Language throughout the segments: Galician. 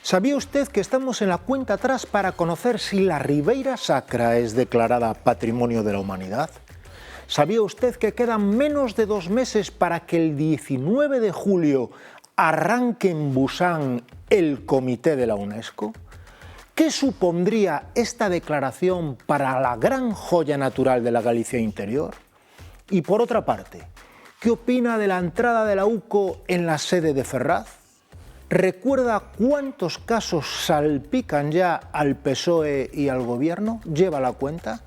¿Sabía usted que estamos en la cuenta atrás para conocer si la Ribeira Sacra es declarada Patrimonio de la Humanidad? ¿Sabía usted que quedan menos de 2 meses para que el 19 de julio arranque en Busan el Comité de la UNESCO? ¿Qué supondría esta declaración para la gran joya natural de la Galicia interior? Y por otra parte, ¿qué opina de la entrada de la UCO en la sede de Ferraz? ¿Recuerda cuántos casos salpican ya al PSOE y al Gobierno? ¿Lleva la cuenta?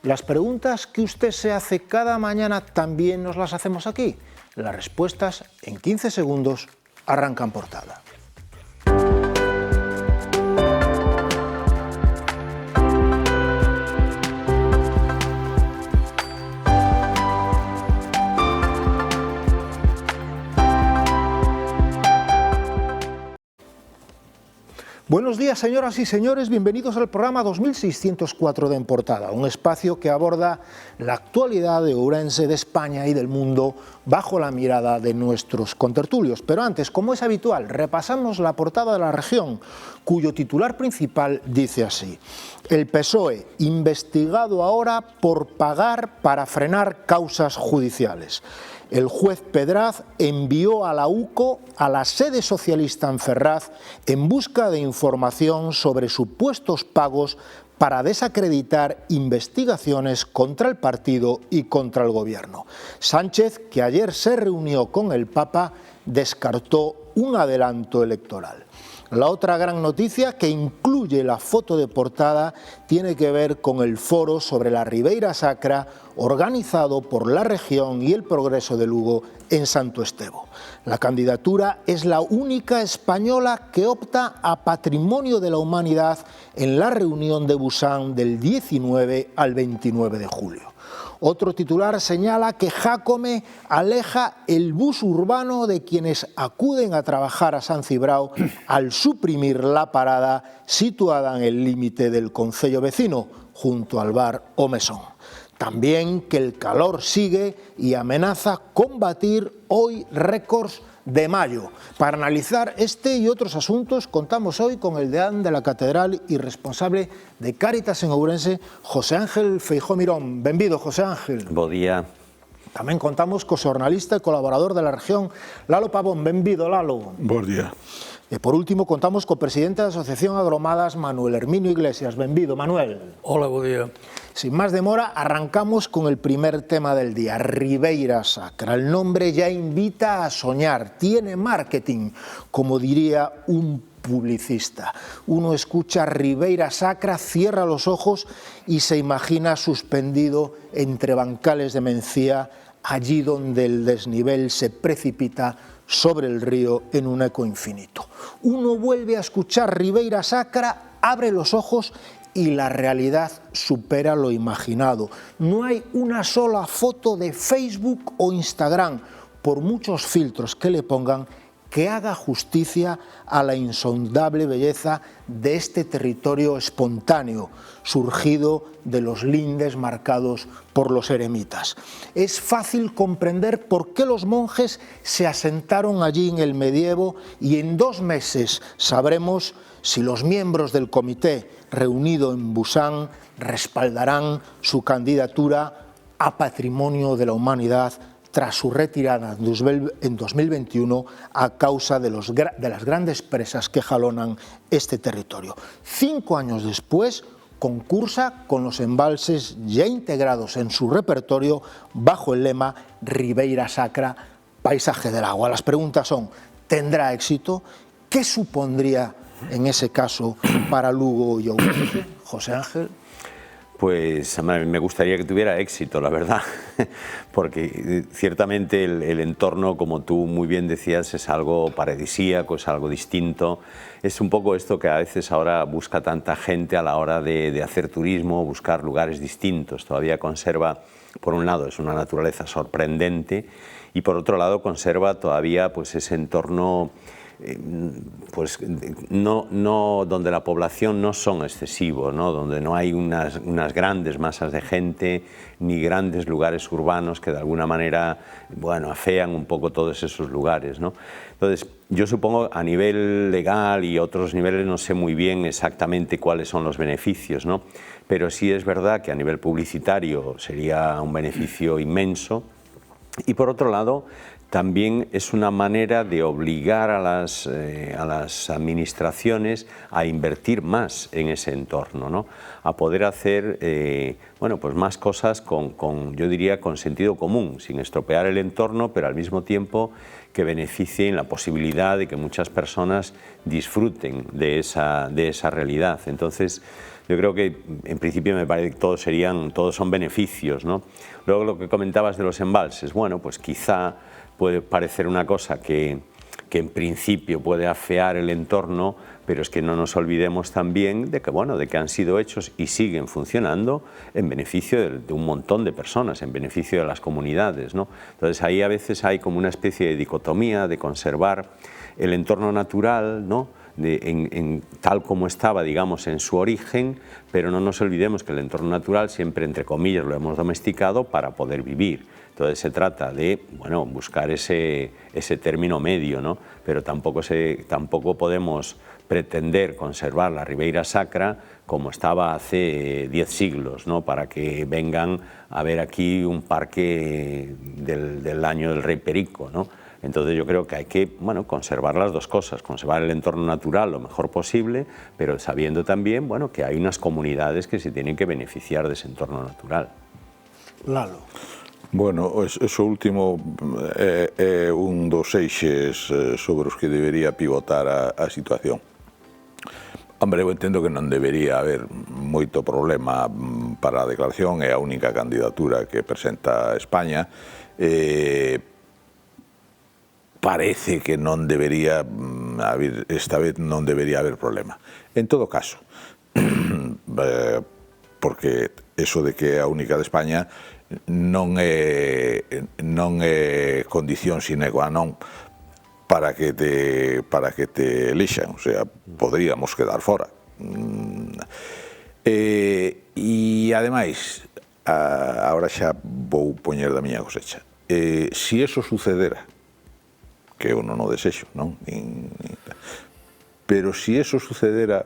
Las preguntas que usted se hace cada mañana también nos las hacemos aquí. Las respuestas en 15 segundos arrancan Portada. Buenos días, señoras y señores, bienvenidos al programa 2604 de En Portada, un espacio que aborda la actualidad de Ourense, de España y del mundo bajo la mirada de nuestros contertulios. Pero antes, como es habitual, repasamos la portada de La Región, cuyo titular principal dice así: el PSOE, investigado ahora por pagar para frenar causas judiciales. El juez Pedraz envió a la UCO a la sede socialista en Ferraz en busca de información sobre supuestos pagos para desacreditar investigaciones contra el partido y contra el gobierno. Sánchez, que ayer se reunió con el Papa, descartó un adelanto electoral. La otra gran noticia, que incluye la foto de portada, tiene que ver con el foro sobre la Ribeira Sacra organizado por La Región y el Progreso de Lugo en Santo Estevo. La candidatura es la única española que opta a Patrimonio de la Humanidad en la reunión de Busan del 19 al 29 de julio. Otro titular señala que Jácome aleja el bus urbano de quienes acuden a trabajar a San Cibrao al suprimir la parada situada en el límite del concello vecino, junto al bar O Mesón. También que el calor sigue y amenaza combatir hoy récords de mayo. Para analizar este y otros asuntos contamos hoy con el deán de la Catedral y responsable de Cáritas en Ourense, José Ángel Feijóo Mirón. Benvido, José Ángel. Bo día. Tamén contamos co xornalista e colaborador de La Región, Lalo Pavón. Benvido, Lalo. Bo día. E por último contamos co presidente da Asociación Agromadas, Manuel Herminio Iglesias. Benvido, Manuel. Hola, bo día. Sin más demora, arrancamos con el primer tema del día, Ribeira Sacra. El nombre ya invita a soñar, tiene marketing, como diría un publicista. Uno escucha Ribeira Sacra, cierra los ojos y se imagina suspendido entre bancales de Mencía, allí donde el desnivel se precipita sobre el río en un eco infinito. Uno vuelve a escuchar Ribeira Sacra, abre los ojos y la realidad supera lo imaginado. No hay una sola foto de Facebook o Instagram, por muchos filtros que le pongan, que haga justicia a la insondable belleza de este territorio espontáneo, surgido de los lindes marcados por los eremitas. Es fácil comprender por qué los monjes se asentaron allí en el medievo y en 2 meses sabremos si los miembros del comité reunido en Busan respaldarán su candidatura a Patrimonio de la Humanidad tras su retirada en 2021 a causa de las grandes presas que jalonan este territorio. 5 años después, concursa con los embalses ya integrados en su repertorio bajo el lema Ribeira Sacra, paisaje del agua. Las preguntas son: ¿tendrá éxito? ¿Qué supondría en ese caso para Lugo y Ourense? José Ángel. Pues me gustaría que tuviera éxito, la verdad, porque ciertamente el entorno, como tú muy bien decías, es algo paradisíaco, es algo distinto. Es un poco esto que a veces ahora busca tanta gente a la hora de hacer turismo, buscar lugares distintos. Todavía conserva, por un lado, es una naturaleza sorprendente y por otro lado conserva todavía pues ese entorno pues donde la población no son excesivos, ¿no? Donde no hay unas grandes masas de gente ni grandes lugares urbanos que de alguna manera, bueno, afean un poco todos esos lugares, ¿no? Entonces, yo supongo a nivel legal y otros niveles no sé muy bien exactamente cuáles son los beneficios, ¿no? Pero sí es verdad que a nivel publicitario sería un beneficio inmenso. Y por otro lado, también es una manera de obligar a las administraciones a invertir más en ese entorno, ¿no? A poder hacer bueno, pues más cosas yo diría, con sentido común, sin estropear el entorno, pero al mismo tiempo que beneficien la posibilidad de que muchas personas disfruten de esa realidad. Entonces, yo creo que en principio me parece que todos son beneficios, ¿no? Luego lo que comentabas de los embalses, bueno, pues quizá puede parecer una cosa que en principio puede afear el entorno, pero es que no nos olvidemos también de que, bueno, de que han sido hechos y siguen funcionando en beneficio de un montón de personas, en beneficio de las comunidades, ¿no? Entonces ahí a veces hay como una especie de dicotomía de conservar el entorno natural, ¿no? Tal como estaba, digamos, en su origen, pero no nos olvidemos que el entorno natural siempre, entre comillas, lo hemos domesticado para poder vivir. Entonces se trata de, bueno, buscar ese término medio, ¿no? Pero tampoco podemos pretender conservar la Ribeira Sacra como estaba hace 10 siglos, ¿no? Para que vengan a ver aquí un parque del año del Rey Perico, ¿no? Entonces yo creo que hay que, bueno, conservar las dos cosas, conservar el entorno natural lo mejor posible, pero sabiendo también, bueno, que hay unas comunidades que se tienen que beneficiar de ese entorno natural. Lalo. Bueno, eso último é un dos eixes sobre os que debería pivotar a situación. Hombre, eu entendo que non debería haber moito problema para a declaración, é a única candidatura que presenta España. Parece que non debería haber, esta vez non debería haber problema. En todo caso, porque eso de que é a única de España non é condición sine qua non para que te elixan, o sea, podríamos quedar fora. E ademais, agora xa vou poñer da miña cosecha, se eso sucedera, que eu non o desexo, non? Pero se eso sucedera,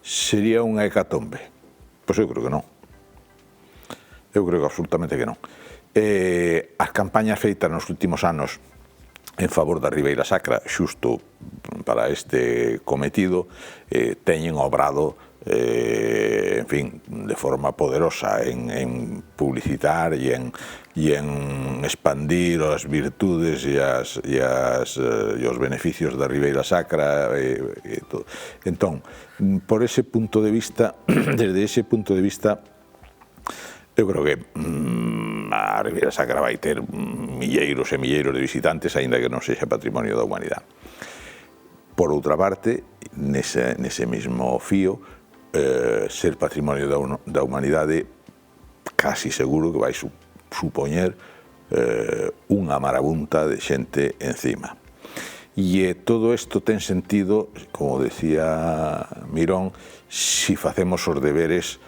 sería unha hecatombe? Pois eu creo que non. Eu creo que absolutamente que non. As campañas feitas nos últimos anos en favor da Ribeira Sacra, xusto para este cometido, teñen obrado, en fin, de forma poderosa en publicitar e en expandir as virtudes e os beneficios da Ribeira Sacra. Entón, por ese punto de vista, desde ese punto de vista, eu creo que a Ribeira Sacra vai ter milleiros e milleiros de visitantes, aínda que non sexa patrimonio da humanidade. Por outra parte, nese mesmo fío, ser patrimonio da humanidade casi seguro que vai supoñer unha marabunta de xente encima. E todo isto ten sentido, como decía Mirón, si facemos os deberes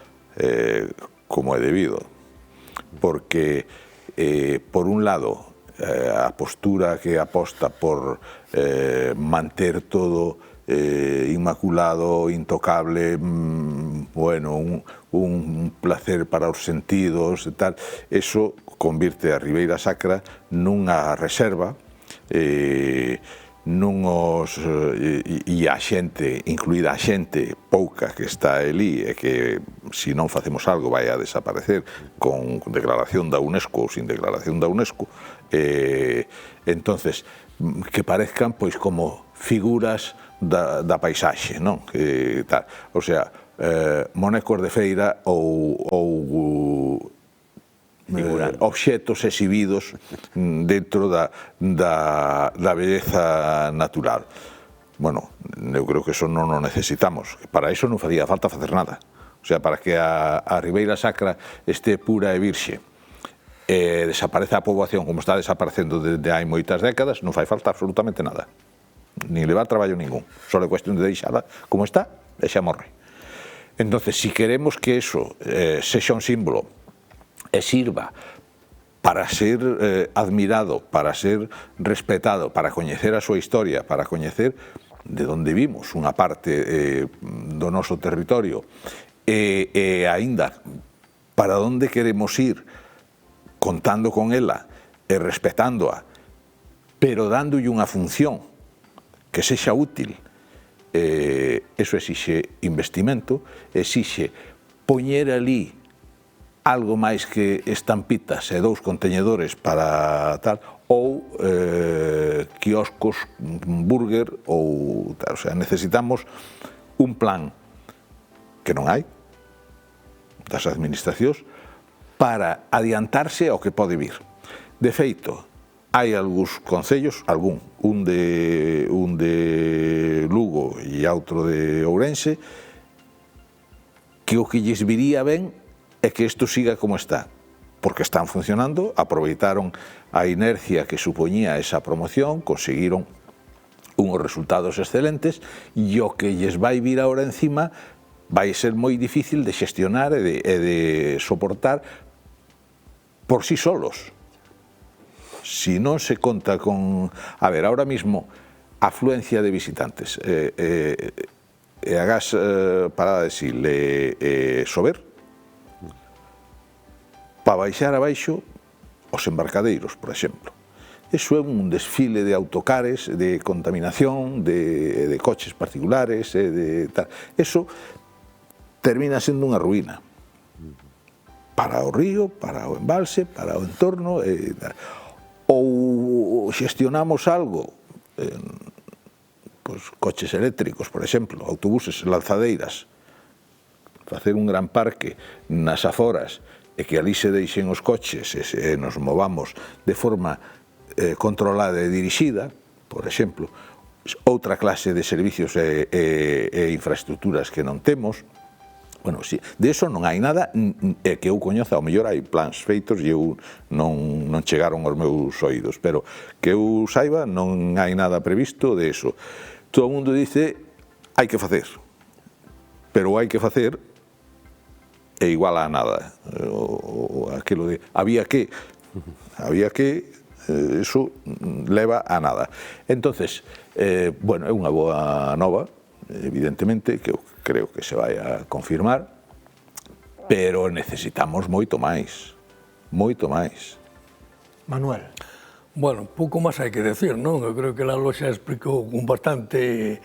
como é debido, porque por un lado a postura que aposta por manter todo inmaculado, intocable, bueno, un placer para os sentidos e tal, eso convirte a Ribeira Sacra nunha reserva, e a xente, incluída a xente pouca que está ali e que se non facemos algo vai a desaparecer con declaración da UNESCO ou sin declaración da UNESCO, entonces que parezcan pois como figuras da paisaxe, non? O sea, monecos de feira ou obxetos exhibidos dentro da beleza natural. Bueno, eu creo que eso non o necesitamos. Para iso non facía falta facer nada. O sea, para que a Ribeira Sacra este pura e virxe desapareza a poboación como está desaparecendo desde hai moitas décadas, non fai falta absolutamente nada. nin levar traballo ningún, só é cuestión de deixala como está e xa morre. Entonces, si queremos que eso sexa un símbolo e sirva para ser admirado, para ser respetado, para coñecer a súa historia, para coñecer de onde vimos unha parte do noso territorio e aínda para onde queremos ir contando con ela e respetándoa, pero dándolle unha función que sexa útil, eso exixe investimento, exixe poñer ali algo máis que estampitas e 2 conteñedores para tal, ou quioscos, burger, ou tal. O sea, necesitamos un plan que non hai das administracións para adiantarse ao que pode vir. De feito, hai algúns concellos, un de Lugo e outro de Ourense, que o que lles viría ben é que isto siga como está, porque están funcionando, aproveitaron a inercia que supoñía esa promoción, conseguiron unhos resultados excelentes, e o que lles vai vir agora encima vai ser moi difícil de xestionar e de soportar por sí solos. Si non se conta con... A ver, ahora mismo, a afluencia de visitantes e a gas Parada de Sil e Sober, para baixar abaixo os embarcadeiros, por exemplo. Eso é un desfile de autocares, de contaminación, de coches particulares, de tal. Eso termina sendo unha ruína para o río, para o embalse, para o entorno. Ou xestionamos algo, pois, coches eléctricos, por exemplo, autobuses, lanzadeiras, facer un gran parque nas aforas e que ali se deixen os coches e nos movamos de forma controlada e dirixida, por exemplo, outra clase de servicios e infraestructuras que non temos. Bueno, sí, de eso non hai nada que eu coñeza, ao mellor hai plans feitos e eu non chegaron aos meus oídos, pero que eu saiba non hai nada previsto de eso. Todo o mundo dice hai que facer, pero hai que facer é igual a nada. Aquilo de había que, eso leva a nada. Entonces, bueno, é unha boa nova, evidentemente, que eu creo que se vai a confirmar, pero necesitamos moito máis, moito máis. Manuel. Bueno, pouco máis hai que decir, non? Eu creo que Lalo xa explicou de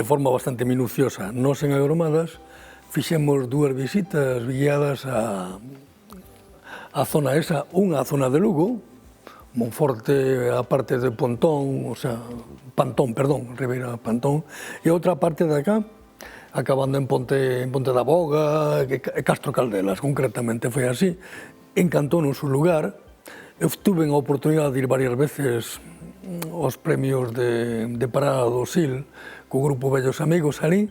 forma bastante minuciosa. Nós en Agromadas fixemos 2 visitas guiadas á zona esa, unha a zona de Lugo, Monforte, a parte de Pontón, o sea, Pantón, perdón, Ribeira Pantón, e outra parte de acá, acabando en Ponte da Boga, Castro Caldelas, concretamente foi así. Encantónos o lugar. Eu tuve a oportunidade de ir varias veces aos premios de Parada do Sil, co grupo Vellos Amigos ali,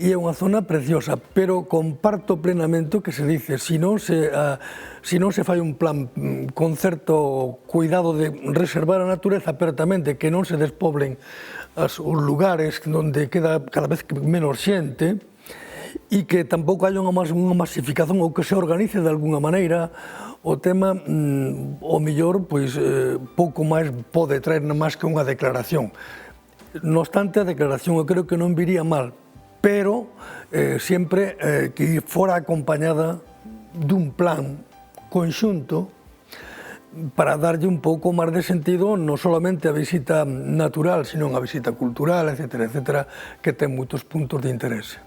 e é unha zona preciosa, pero comparto plenamente o que se dice, si non se fai un plan con certo cuidado de reservar a natureza, pero tamén de que non se despoblen os lugares onde queda cada vez menos xente, e que tampouco hai unha masificación ou que se organice de alguna maneira, o tema, o mellor, pois, pouco máis pode traer máis que unha declaración. No obstante, a declaración eu creo que non viría mal, pero sempre que fora acompañada dun plan conxunto para darlle un pouco máis de sentido non solamente a visita natural, sino a visita cultural, etcétera, etcétera, que ten moitos puntos de interese.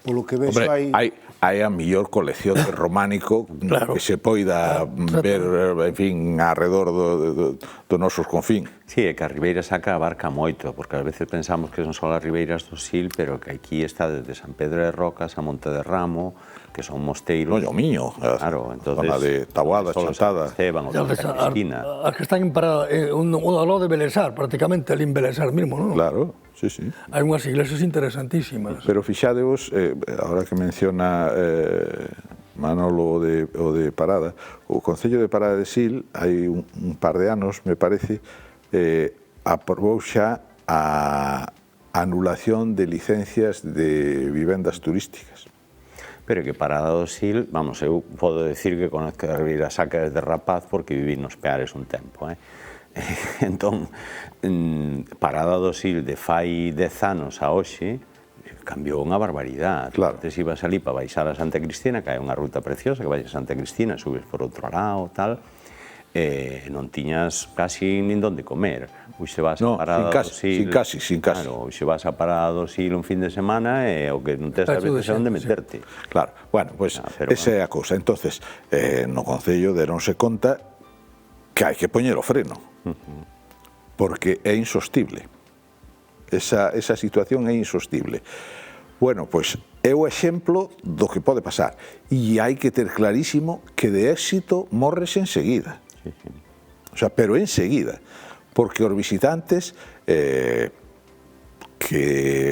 Polo que vexo hai a mellor colección de románico que se poida ver, en fin, arredor dos nosos confín. Sí, é que a Ribeira Sacra abarca moito, porque ás veces pensamos que son só as ribeiras do Sil, pero que aquí está desde San Pedro de Rocas a Monte de Ramo, que son mosteiros. No, o Miño, claro, entonces, zona de Taboada, Chantada. Esteban, o Santa Cristina. As que están en Parada, ao lado de Belesar, prácticamente ali en Belesar mismo, non? Claro, sí, sí. Hai unhas iglesias interesantísimas. Pero fixadevos, ahora que menciona Manolo o de Parada, o Concello de Parada de Sil, hai un par de anos, me parece, aprobou xa a anulación de licencias de vivendas turísticas. Pero que Parada do Sil, vamos, eu podo decir que conozco a Ribeira Sacra desde rapaz porque viví nos Peares un tempo, Entón, Parada do Sil de fai 10 anos a hoxe cambiou unha barbaridade. Claro. Antes ibas ali para baixar a Santa Cristina, que é unha ruta preciosa, que vais a Santa Cristina, subes por outro lado, tal, non tiñas casi nin donde comer. Hoxe vas a Parada do Sil... Sin casi. Claro, hoxe vas a Parada do Sil un fin de semana e o que non tes a veces é onde meterte. Claro, bueno, pois esa é a cousa. Entonces, no Concello deronse conta que hai que poñer o freno, porque é insostible. Esa situación é insostible. Bueno, pois é o exemplo do que pode pasar. E hai que ter clarísimo que de éxito morres enseguida. O sea, pero enseguida. Porque os visitantes, que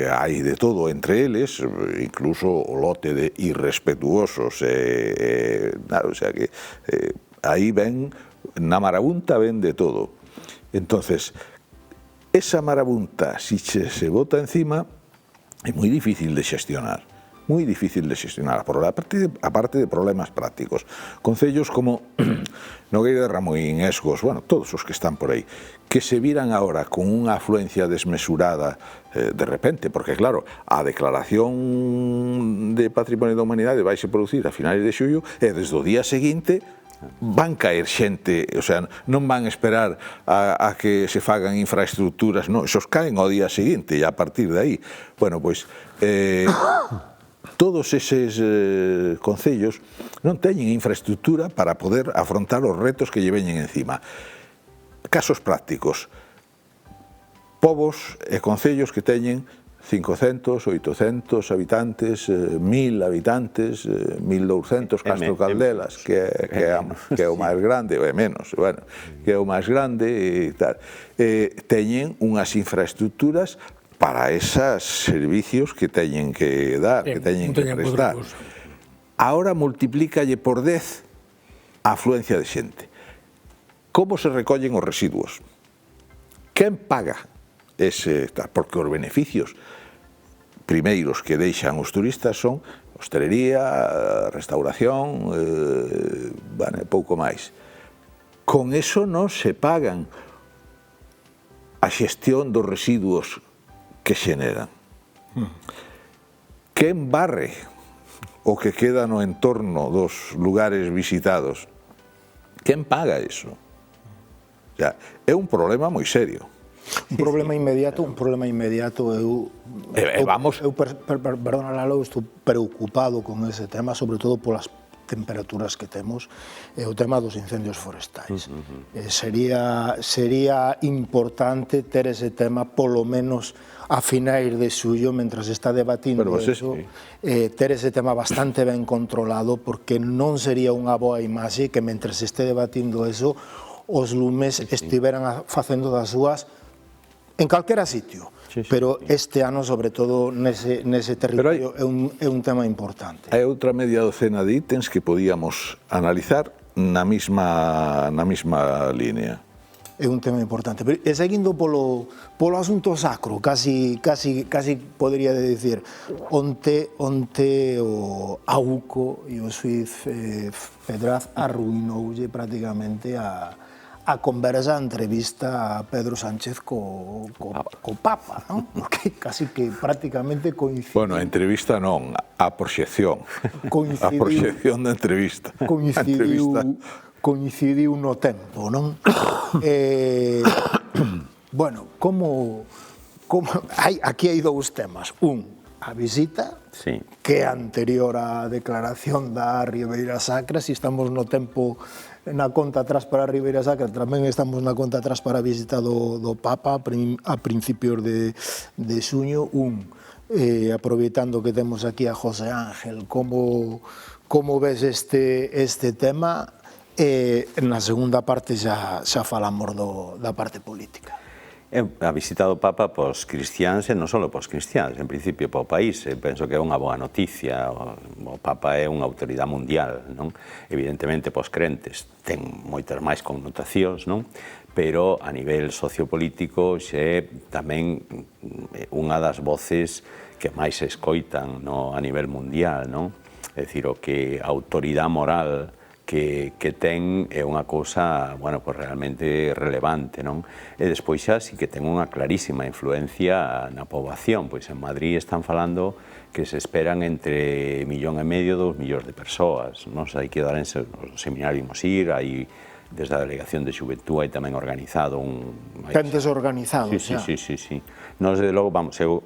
hai de todo entre eles, incluso o lote de irrespetuosos, o sea que aí ven, na marabunta ven de todo. Entonces, esa marabunta, si se bota encima, é moi difícil de xestionar. Moi difícil de xestionar, aparte de problemas prácticos. Concellos como Nogueira de Ramuín, Esgos, bueno, todos os que están por aí, que se viran ahora con unha afluencia desmesurada de repente, porque claro, a declaración de Patrimonio da Humanidade vai se producir a finais de xullo e desde o día seguinte van caer xente, o sea, non van esperar a que se fagan infraestructuras, non, esos caen ao día seguinte e a partir de aí, bueno, pois todos eses concellos non teñen infraestructura para poder afrontar os retos que lle veñen encima. Casos prácticos, povos e concellos que teñen 500, 800 habitantes, 1000 habitantes, 1200, Castro Caldelas, que é o máis grande, ou é menos, bueno, que é o máis grande e tal, teñen unhas infraestructuras para esos servicios que teñen que dar, que teñen que prestar. Ahora multiplícalle por 10 a afluencia de xente. Como se recollen os residuos? Quen paga ese? Porque os beneficios primeiros que deixan os turistas son hostelería, restauración, bueno, pouco máis. Con eso non se pagan a xestión dos residuos que xeneran. Quen barre o que queda no entorno dos lugares visitados? Quen paga eso? O sea, é un problema moi serio. Un problema inmediato, perdona Lalo, estou preocupado con ese tema, sobre todo polas temperaturas que temos, é o tema dos incendios forestais. Sería importante ter ese tema, polo menos a finais de xullo, mentras está debatindo eso, ter ese tema bastante ben controlado, porque non sería unha boa imaxe que mentras este debatindo eso, os lumes estiveran facendo das súas en calquera sitio, pero este ano, sobre todo, nese territorio, é un tema importante. Hai outra media docena de ítems que podíamos analizar na mesma línea. É un tema importante. E seguindo polo asunto sacro, casi podería dicir, onte o AUCO e o xuiz Pedraz arruinoulle prácticamente a conversa, a entrevista a Pedro Sánchez co Papa, non? Porque casi que prácticamente coincidiu. Bueno, a entrevista non, a proxección. A proxección da entrevista. Coincidiu no tempo, non? Bueno, aquí hai dous temas. A visita, que é anterior á declaración da Ribeira Sacra, se estamos no tempo na conta atrás para a Ribeira Sacra, tamén estamos na conta atrás para a visita do Papa a principios de xuño. Aproveitando que temos aquí a José Ángel, como ves este tema? Na segunda parte xa falamos da parte política. A visita do Papa pos cristiáns e non só pos cristiáns, en principio po país, penso que é unha boa noticia. O Papa é unha autoridade mundial, non? Evidentemente pos crentes ten moitas máis connotacións, non? Pero a nivel sociopolítico xe tamén unha das voces que máis se escoitan a nivel mundial, non? É dicir, o que a autoridade moral que ten é unha cousa, bueno, pues realmente relevante, non? E despois xa sí que ten unha clarísima influencia na poboación, pois en Madrid están falando que se esperan entre 1,5 millón e 2 millóns de persoas, non? Hai que dar en o seminario imos ir, hai desde a Delegación de Xuventud hai tamén organizado un... Tentes organizados, xa. Sí. Nos, de logo, vamos, eu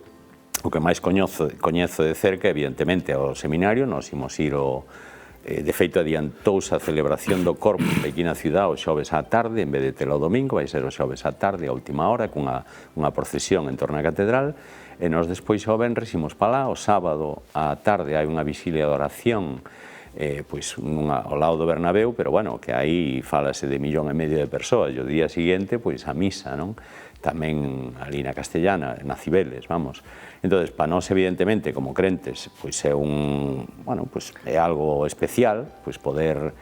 o que máis coñezo de cerca, evidentemente, ao seminario, nos imos ir de feito, adiantouse a celebración do Corpus aquí na cidade o xoves á tarde, en vez de telo domingo, vai ser o xoves á tarde, a última hora, cunha procesión en torno á catedral, e nós despois o venres imos para lá, o sábado á tarde hai unha vixilia de oración, pois ao lado do Bernabéu, pero bueno, que aí falase de 1,5 millón de persoas, e o día seguinte, pois a misa, non? Tamén ali na Castellana, na Cibeles, vamos. Entonces, para nós, evidentemente, como crentes, pois é é algo especial, pois poder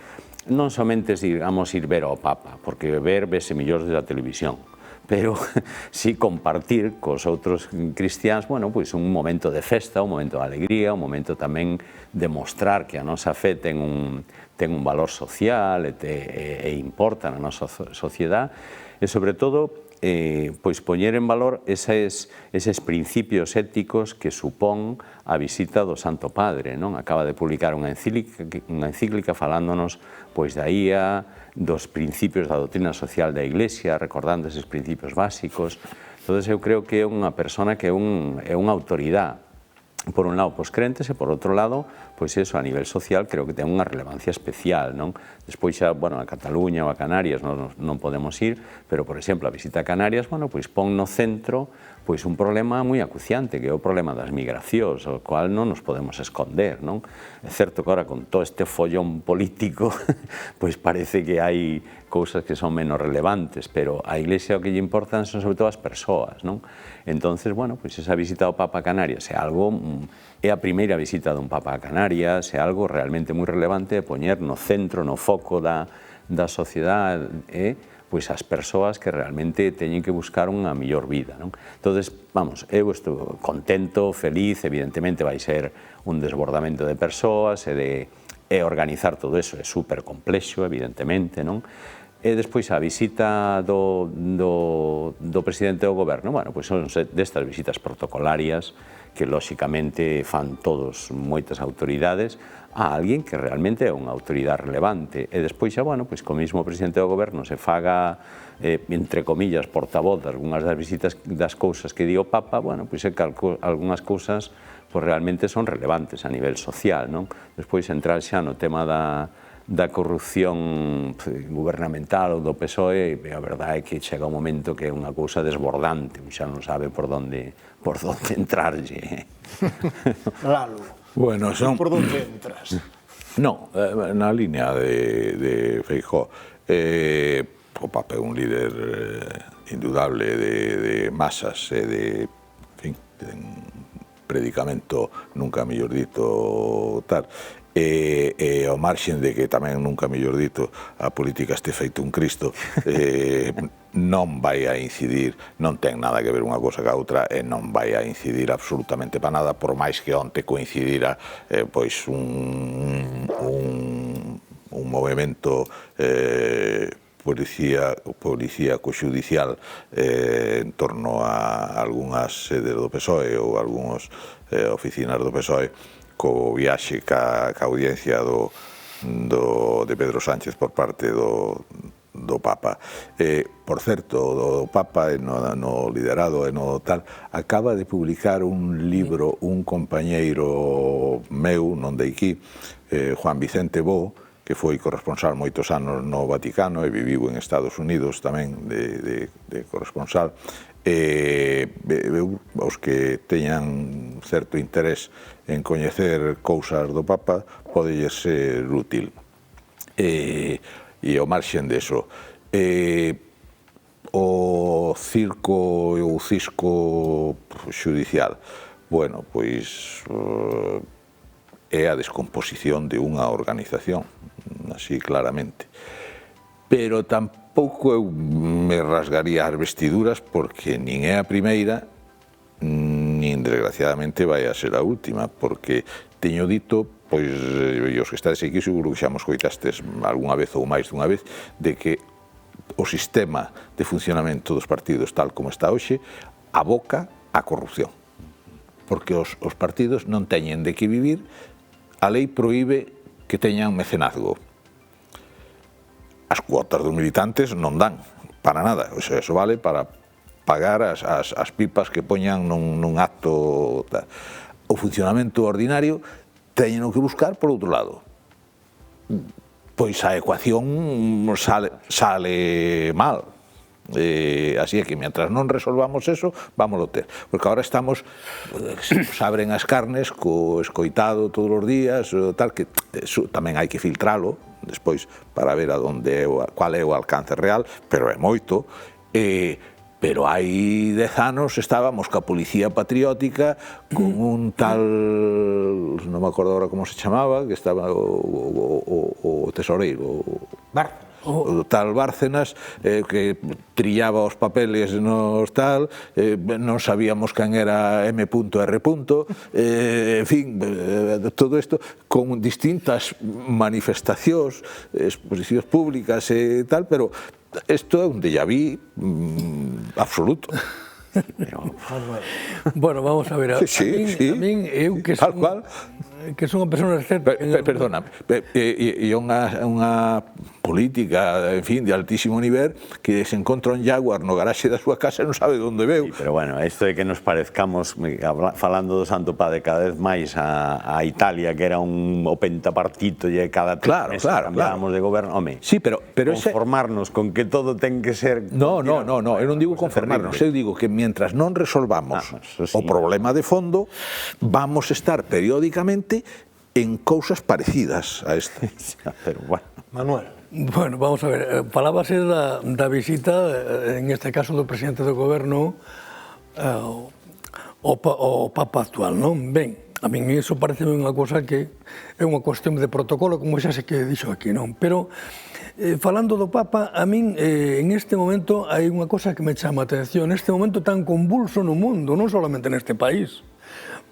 non somente, digamos, ir ver ao Papa, porque vese millóns da televisión, pero sí compartir cos outros cristiáns, bueno, pois un momento de festa, un momento de alegría, un momento tamén de mostrar que a nosa fe ten un valor social e importa na nosa sociedade, e sobre todo pois poñer en valor eses principios éticos que supón a visita do Santo Padre, non? Acaba de publicar unha encíclica falándonos pois da IA, dos principios da doutrina social da Iglesia, recordando eses principios básicos. Entón, eu creo que é unha persona que é unha autoridade, por un lado, pos crentes, e por outro lado, pois eso, a nivel social, creo que ten unha relevancia especial, non? Despois xa, bueno, a Cataluña ou a Canarias non podemos ir, pero, por exemplo, a visita a Canarias, bueno, pois pon no centro pois un problema moi acuciante, que é o problema das migracións, o cual non nos podemos esconder, non? É certo que agora, con todo este follón político, pois parece que hai cousas que son menos relevantes, pero a Iglesia o que lle importan son sobre todo as persoas, non? Entonces, bueno, pois esa visita ao Papa a Canarias é a primeira visita dun Papa a Canarias, é algo realmente moi relevante de poñer no centro, no foco da sociedade, pois as persoas que realmente teñen que buscar unha mellor vida, non? Entonces, vamos, eu estou contento, feliz, evidentemente vai ser un desbordamento de persoas e organizar todo eso é super complexo, evidentemente, non? E despois a visita do presidente do goberno, bueno, pois son destas visitas protocolarias que lóxicamente fan todos moitas autoridades a alguén que realmente é unha autoridade relevante. E despois xa, bueno, pois co mismo presidente do goberno se faga, entre comillas, portavoz de algunhas das visitas das cousas que di o Papa, bueno, pois é que algunhas cousas pois realmente son relevantes a nivel social, non? Despois entrar xa no tema da corrupción gubernamental ou do PSOE, e a verdade é que chega un momento que é unha cousa desbordante, xa non sabe por onde entrarlle. Lalo, bueno, por onde entras? No, na línea de Feijóo. O Papa é un líder indudable de masas e de predicamento, nunca mellor dito, tal. E ao marxen de que tamén nunca mellor dito a política este feito un Cristo, non vai a incidir, non ten nada que ver unha cosa ca outra, e non vai a incidir absolutamente para nada, por máis que onte coincidira pois un movimento policíaco xudicial en torno a algunhas sedes do PSOE ou algunhas oficinas do PSOE, co viaxe ca audiencia de Pedro Sánchez por parte do Papa. Por certo, o Papa no liderado e no tal acaba de publicar un libro un compañeiro meu, non de aquí, Juan Vicente Bo, que foi corresponsal moitos anos no Vaticano e viviu en Estados Unidos tamén de corresponsal. Os que teñan certo interés en coñecer cousas do Papa pode ser útil. E ao marxen deso, o circo e o cisco xudicial. Bueno, pois é a descomposición de unha organización, así claramente. Pero tampouco eu me rasgaría as vestiduras porque nin é a primeira, nin desgraciadamente vai a ser a última, porque teño dito, pois, e os que estades aquí seguro que xa mos coitastes algunha vez ou máis dunha vez, de que o sistema de funcionamento dos partidos tal como está hoxe aboca á corrupción. Porque os partidos non teñen de que vivir, a lei proíbe que teñan mecenazgo. As cuotas dos militantes non dan para nada, o sea, eso vale para pagar as pipas que poñan nun acto. O funcionamento ordinario teñen que buscar por outro lado. Pois a ecuación sale mal. Así é que, mientras non resolvamos eso, vámoslo ter. Porque agora estamos, nos abren as carnes co escoitado todos os días, tal, que tamén hai que filtralo despois para ver cual é o alcance real, pero é moito. Pero hai 10 anos estábamos ca Policía Patriótica con un tal, non me acordo agora como se chamaba, que estaba o tesoreiro, o tal Bárcenas, que trillaba os papeles nos tal, non sabíamos quen era M.R. En fin, todo isto con distintas manifestacións, exposicións públicas e tal, pero isto é un déjà vu absoluto. Bueno, vamos a ver, a min eu que son unha persona escéptica. Perdona, e unha política, en fin, de altísimo nivel, que se encontra un Jaguar no garaxe da súa casa e non sabe onde veu. Sí, pero bueno, isto de que nos parezcamos, falando do Santo Padre, cada vez máis a Italia, que era un pentapartito e cada 3 meses cambiábamos de goberno, home, sí, pero conformarnos con que todo ten que ser... No, eu non digo conformarnos, eu digo que mientras non resolvamos o problema de fondo, vamos estar periódicamente en cousas parecidas a esta. Pero bueno. Manuel. Bueno, vamos a ver, falábase da visita, en este caso do presidente do goberno, o Papa actual, non? Ben, a min iso parece unha cosa que é unha cuestión de protocolo, como xa se que dixo aquí, non? Pero, falando do Papa, a min, en este momento, hai unha cosa que me chama a atención, neste momento tan convulso no mundo, non solamente neste país,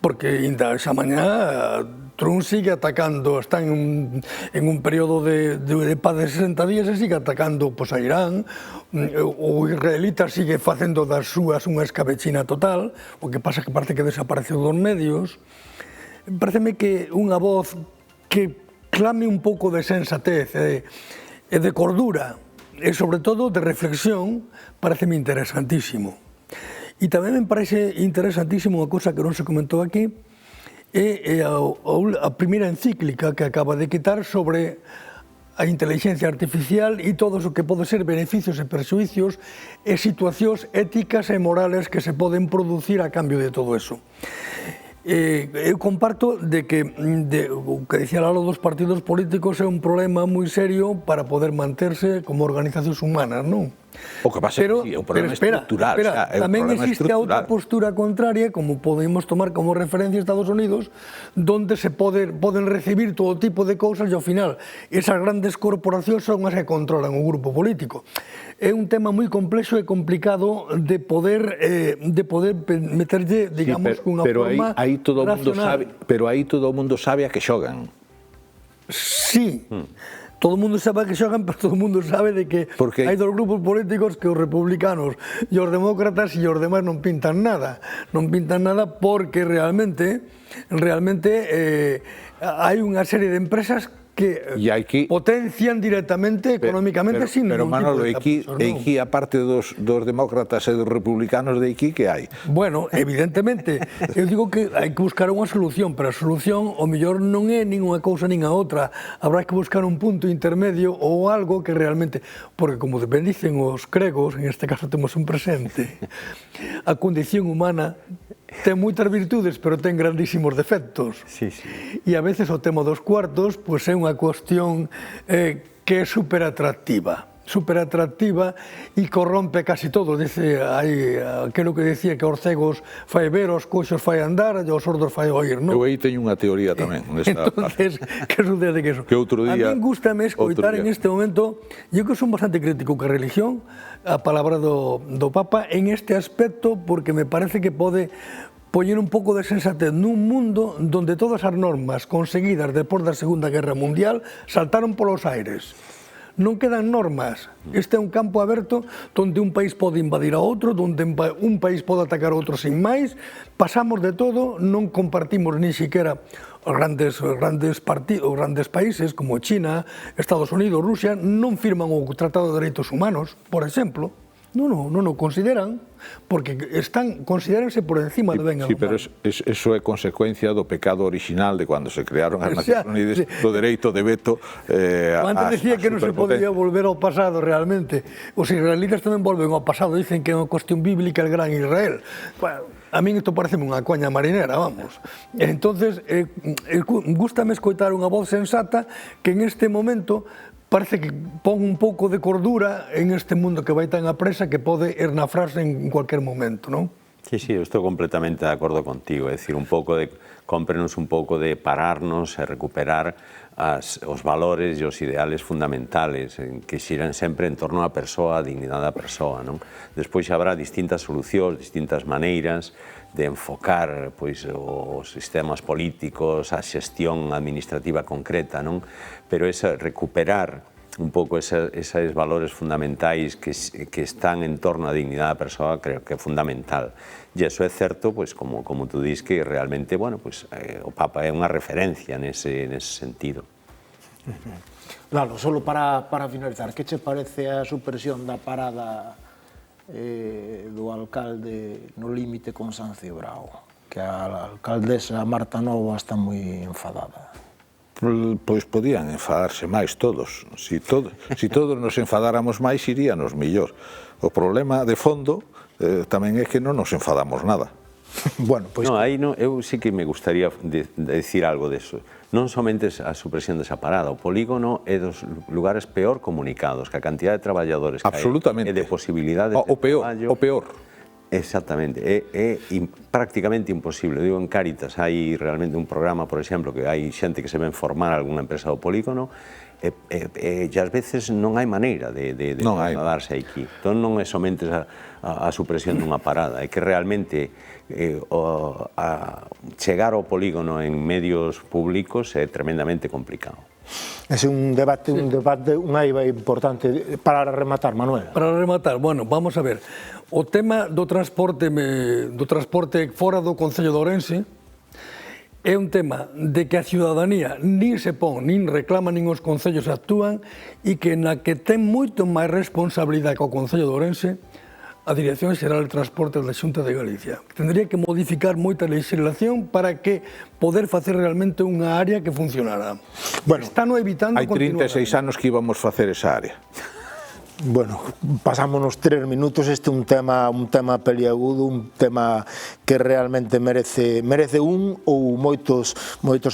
porque ainda esa mañá Trump sigue atacando, está en un período de paz de 60 días e sigue atacando a Irán, o israelita sigue facendo das súas unha escabechina total, o que pasa que parece que desapareceu dos medios. Pareceme que unha voz que clame un pouco de sensatez e de cordura, e sobre todo de reflexión, pareceme interesantísimo. E tamén me parece interesantísimo unha cosa que non se comentou aquí, é a primeira encíclica que acaba de quitar sobre a inteligencia artificial e todo o que pode ser beneficios e perxuicios e situacións éticas e morales que se poden producir a cambio de todo eso. Eu comparto de que o que decía Lalo dos partidos políticos é un problema moi serio para poder manterse como organizacións humanas, non? O que pasa é que o problema estructural. Tamén existe outra postura contraria, como podemos tomar como referencia Estados Unidos, donde se poden recibir todo tipo de cousas e ao final esas grandes corporacións son as que controlan o grupo político. É un tema moi complexo e complicado de poder meterlle, digamos, cunha forma racional. Pero aí todo o mundo sabe a que xogan. Sí. Todo o mundo sabe que xogan, pero todo o mundo sabe de que hai dos grupos políticos que os republicanos e os demócratas e os demais non pintan nada. Non pintan nada porque realmente hai unha serie de empresas que potencian directamente, económicamente, sin ningún tipo de abusos. Pero, Manolo, aquí, aparte dos demócratas e dos republicanos de aquí, que hai? Bueno, evidentemente, eu digo que hai que buscar unha solución, pero a solución, o mellor, non é nin unha cousa nin a outra. Habrá que buscar un punto intermedio ou algo que realmente... Porque, como ben dicen os gregos, en este caso temos un presente, a condición humana ten moitas virtudes, pero ten grandísimos defectos. Sí. E a veces o tema dos cuartos pois é unha cuestión que é super atractiva. super atractiva e corrompe casi todo. Dice, hai aquilo que decía que os cegos fai ver, os coxos fai andar e os sordos fai oír, non? Eu aí teño unha teoría tamén. Entonces, que sucede que eso? Que outro día... A mí gustame escoitar en este momento, eu que son bastante crítico que a religión, a palabra do Papa en este aspecto, porque me parece que pode poñer un pouco de sensatez nun mundo donde todas as normas conseguidas despois da Segunda Guerra Mundial saltaron polos aires. Non quedan normas. Este é un campo aberto onde un país pode invadir a outro, onde un país pode atacar a outro sin máis. Pasamos de todo, non compartimos ni siquiera os grandes países como China, Estados Unidos, Rusia, non firman o Tratado de Dereitos Humanos, por exemplo. Non o consideran, porque considéranse por encima do ben e do mal. Sí, pero eso é consecuencia do pecado original de cando se crearon as Nacións Unidas, do dereito de veto Antes decía que non se podía volver ao pasado realmente. Os israelitas tamén volven ao pasado, dicen que é unha cuestión bíblica el gran Israel. Bueno, a min isto parece unha coña marinera, vamos. Entonces, gústame escoitar unha voz sensata que en este momento parece que pon un pouco de cordura en este mundo que vai tan a presa que pode naufragarse en cualquier momento, non? Sí, eu estou completamente de acordo contigo, é dicir, cómprenos un pouco de pararnos e recuperar os valores e os ideales fundamentales que xiran sempre en torno á persoa, a dignidade da persoa, non? Despois xa habrá distintas solucións, distintas maneiras de enfocar pois, os sistemas políticos, a xestión administrativa concreta, non? Pero recuperar un pouco esos valores fundamentais que están en torno á dignidade da persoa creo que é fundamental. E iso é certo, pois, como tú dis, que realmente, bueno, pois, o Papa é unha referencia nese sentido. Lalo, solo para finalizar, que che parece a supresión da parada do alcalde no límite con Sancio Brao? Que a alcaldesa Marta Nova está moi enfadada. Pois podían enfadarse máis todos. Si todos nos enfadáramos máis, iríanos mellor. O problema de fondo tamén é que non nos enfadamos nada. Bueno, pois... No, aí eu sí que me gustaría decir algo deso. Non somente a supresión desa parada, o polígono é dos lugares peor comunicados, que a cantidad de traballadores que hai e de posibilidades de traballo... O peor. Exactamente, é prácticamente imposible. Digo, en Cáritas hai realmente un programa, por exemplo, que hai xente que se ven formar algunha empresa do polígono e ás veces non hai maneira de trasladarse aquí. Entón non é somente a supresión dunha parada, é que realmente chegar ao polígono en medios públicos é tremendamente complicado. Ese é un debate, unha eiva importante. Para rematar, Manuel. Para rematar, bueno, vamos a ver. O tema do transporte fora do Concello de Ourense é un tema de que a ciudadanía nin se pon, nin reclama, nin os concellos actúan e que na que ten moito máis responsabilidade que o Concello de Ourense a Dirección Xeral de Transportes da Xunta de Galicia. Tendría que modificar moita legislación para que poder facer realmente unha área que funcionara. Bueno, están evitando continuar. Hai 36 anos que íbamos facer esa área. Bueno, pasámonos 3 minutos, este é un tema peliagudo, un tema que realmente merece un ou moitos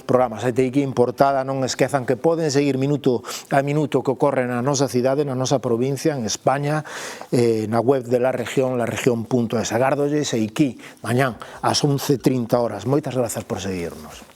programas. A TIC importada, non esquezan que poden seguir minuto a minuto que ocorre na nosa cidade, na nosa provincia, en España, na web de la región.es. Agardolles e aquí, mañán, ás 11:30 horas. Moitas grazas por seguirnos.